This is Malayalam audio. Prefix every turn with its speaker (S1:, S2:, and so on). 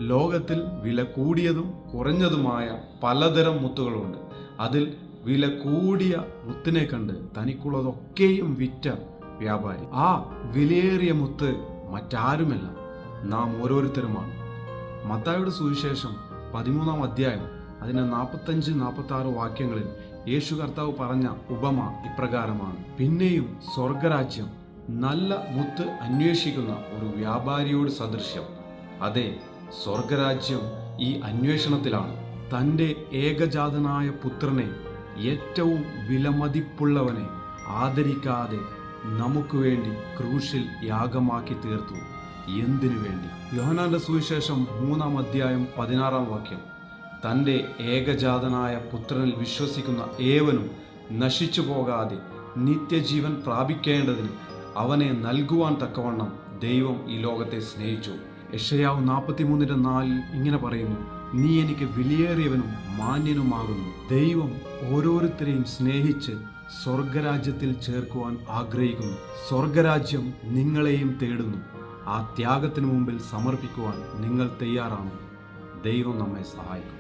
S1: ലോകത്തിൽ വില കൂടിയതും കുറഞ്ഞതുമായ പലതരം മുത്തുകളുണ്ട്. അതിൽ വില കൂടിയ മുത്തിനെ കണ്ട് തനിക്കുള്ളതൊക്കെയും വിറ്റ വ്യാപാരി. ആ വിലയേറിയ മുത്ത് മറ്റാരുമല്ല, നാം ഓരോരുത്തരുമാണ്. മത്തായിയുടെ സുവിശേഷം 13-ാം അധ്യായം അതിന് 45-46 വാക്യങ്ങളിൽ യേശു കർത്താവ് പറഞ്ഞ ഉപമ ഇപ്രകാരമാണ്: പിന്നെയും സ്വർഗരാജ്യം നല്ല മുത്ത് അന്വേഷിക്കുന്ന ഒരു വ്യാപാരിയോട് സദൃശ്യം. അതെ, സ്വർഗരാജ്യം ഈ അന്വേഷണത്തിലാണ്. തൻ്റെ ഏകജാതനായ പുത്രനെ, ഏറ്റവും വിലമതിപ്പുള്ളവനെ ആദരിക്കാതെ നമുക്ക് വേണ്ടി ക്രൂശിൽ യാഗമാക്കി തീർത്തു. എന്തിനു വേണ്ടി? യോഹന്നാന്റെ സുവിശേഷം 3-ാം അധ്യായം 16-ാം വാക്യം: തൻ്റെ ഏകജാതനായ പുത്രനിൽ വിശ്വസിക്കുന്ന ഏവനും നശിച്ചു പോകാതെ നിത്യജീവൻ പ്രാപിക്കേണ്ടതിന് അവനെ നൽകുവാൻ തക്കവണ്ണം ദൈവം ഈ ലോകത്തെ സ്നേഹിച്ചു. യെശയ്യാവ് 43:4 ഇങ്ങനെ പറയുന്നു: നീ എനിക്ക് വിലയേറിയവനും മാന്യനുമാകുന്നു. ദൈവം ഓരോരുത്തരെയും സ്നേഹിച്ച് സ്വർഗരാജ്യത്തിൽ ചേർക്കുവാൻ ആഗ്രഹിക്കുന്നു. സ്വർഗരാജ്യം നിങ്ങളെയും തേടുന്നു. ആ ത്യാഗത്തിന് മുമ്പിൽ സമർപ്പിക്കുവാൻ നിങ്ങൾ തയ്യാറാണോ? ദൈവം നമ്മെ സഹായിക്കും.